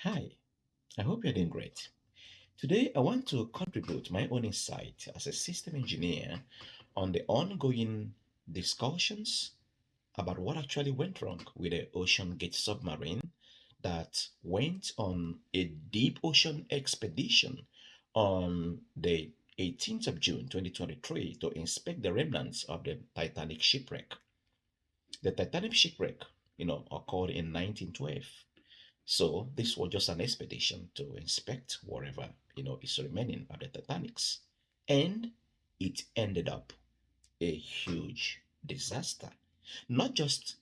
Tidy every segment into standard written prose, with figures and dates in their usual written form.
Hi, I hope you're doing great. Today, I want to contribute my own insight as a system engineer on the ongoing discussions about what actually went wrong with the OceanGate submarine that went on a deep ocean expedition on the 18th of June 2023 to inspect the remnants of the Titanic shipwreck. The Titanic shipwreck, occurred in 1912. So this was just an expedition to inspect whatever is remaining of the Titanics, and it ended up a huge disaster. Not just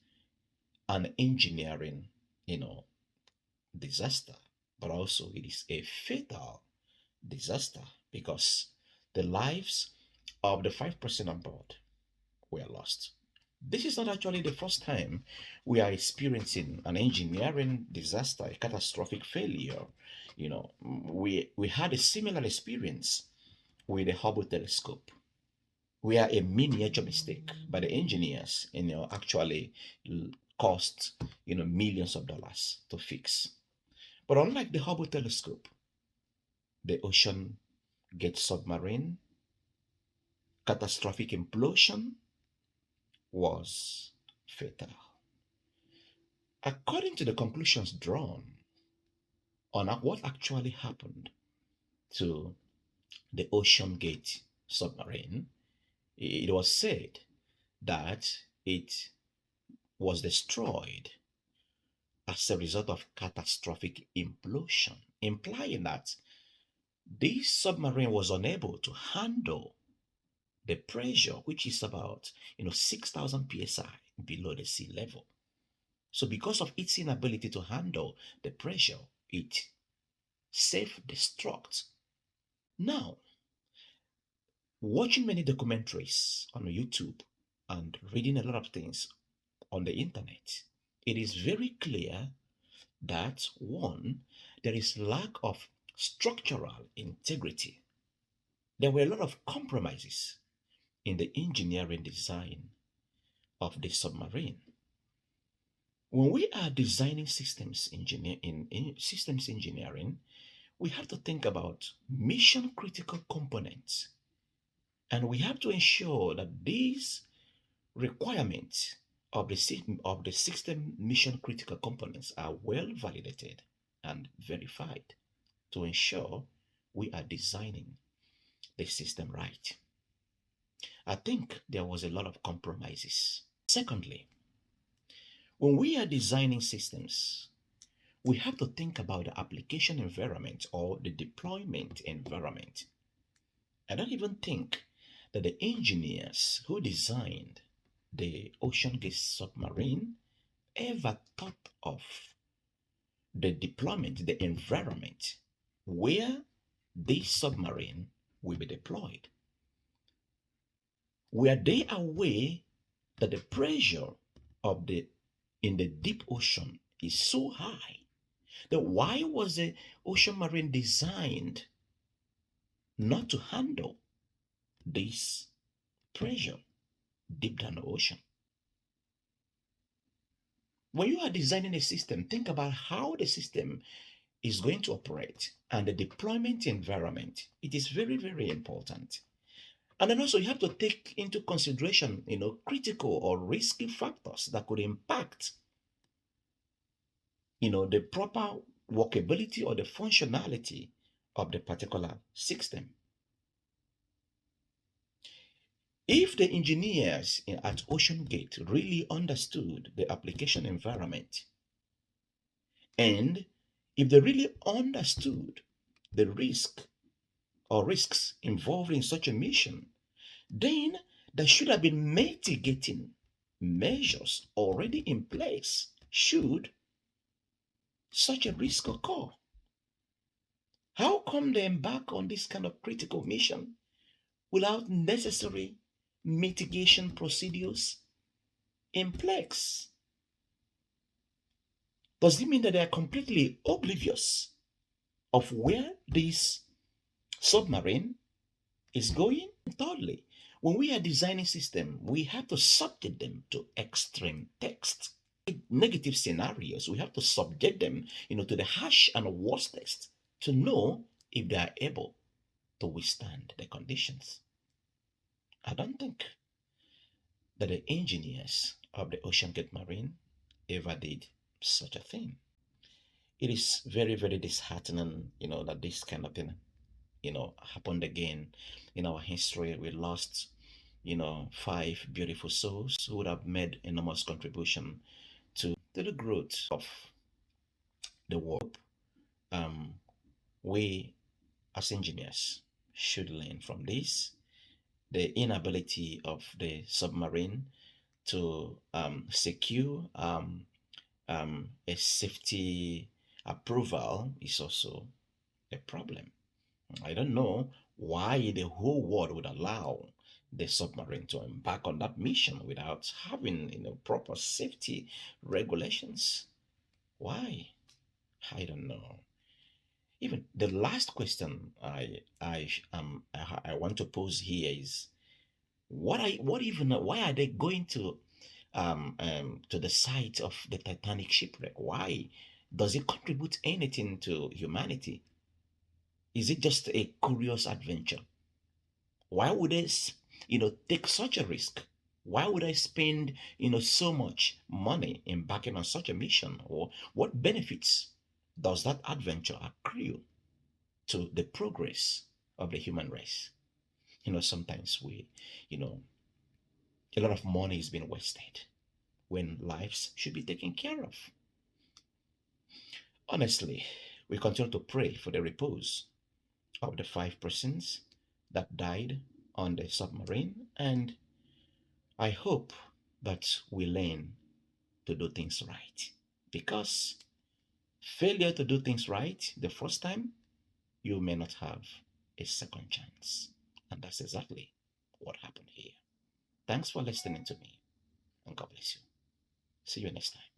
an engineering, you know, disaster, but also it is a fatal disaster because the lives of the 5% on board were lost. This is not actually the first time we are experiencing an engineering disaster, a catastrophic failure. We had a similar experience with the Hubble telescope, where a miniature mistake by the engineers, actually cost, millions of dollars to fix. But unlike the Hubble telescope, the Ocean Gate Submarine catastrophic implosion was fatal. According to the conclusions drawn on what actually happened to the Ocean Gate submarine, it was said that it was destroyed as a result of catastrophic implosion, implying that this submarine was unable to handle the pressure, which is about 6,000 psi below the sea level. So because of its inability to handle the pressure, it self-destruct. Now, watching many documentaries on YouTube and reading a lot of things on the internet, it is very clear that one, there is lack of structural integrity. There were a lot of compromises in the engineering design of the submarine. When we are designing in systems engineering, we have to think about mission critical components, and we have to ensure that these requirements of the system mission critical components are well validated and verified to ensure we are designing the system right. I think there was a lot of compromises. Secondly, when we are designing systems, we have to think about the application environment or the deployment environment. I don't even think that the engineers who designed the OceanGate submarine ever thought of the deployment, the environment where this submarine will be deployed. Were they aware that the pressure of the in the deep ocean is so high? Then why was the ocean marine designed not to handle this pressure deep down the ocean? When you are designing a system, think about how the system is going to operate and the deployment environment. It is very, very important. And then also you have to take into consideration, critical or risky factors that could impact, the proper workability or the functionality of the particular system. If the engineers at OceanGate really understood the application environment, and if they really understood the risks involved in such a mission, then there should have been mitigating measures already in place should such a risk occur. How come they embark on this kind of critical mission without necessary mitigation procedures in place? Does it mean that they are completely oblivious of where this submarine is going? Thirdly, when we are designing systems, we have to subject them to extreme tests. negative scenarios. We have to subject them, to the harsh and worst test to know if they are able to withstand the conditions. I don't think that the engineers of the OceanGate Marine ever did such a thing. It is very, very disheartening, that this kind of thing, happened again in our history. We lost, five beautiful souls who would have made enormous contribution to the growth of the world. Um, we as engineers should learn from this. The inability of the submarine to secure a safety approval is also a problem. I don't know why the whole world would allow the submarine to embark on that mission without having proper safety regulations. Why? I don't know. Even the last question I want to pose here is what even why are they going to the site of the Titanic shipwreck? Why does it contribute anything to humanity? Is it just a curious adventure? Why would they, take such a risk? Why would I spend, so much money embarking on such a mission? Or what benefits does that adventure accrue to the progress of the human race? Sometimes you know, a lot of money is being wasted when lives should be taken care of. Honestly, we continue to pray for the repose of the five persons that died on the submarine, and I hope that we learn to do things right. Because failure to do things right the first time, you may not have a second chance. And that's exactly what happened here. Thanks for listening to me, and God bless you. See you next time.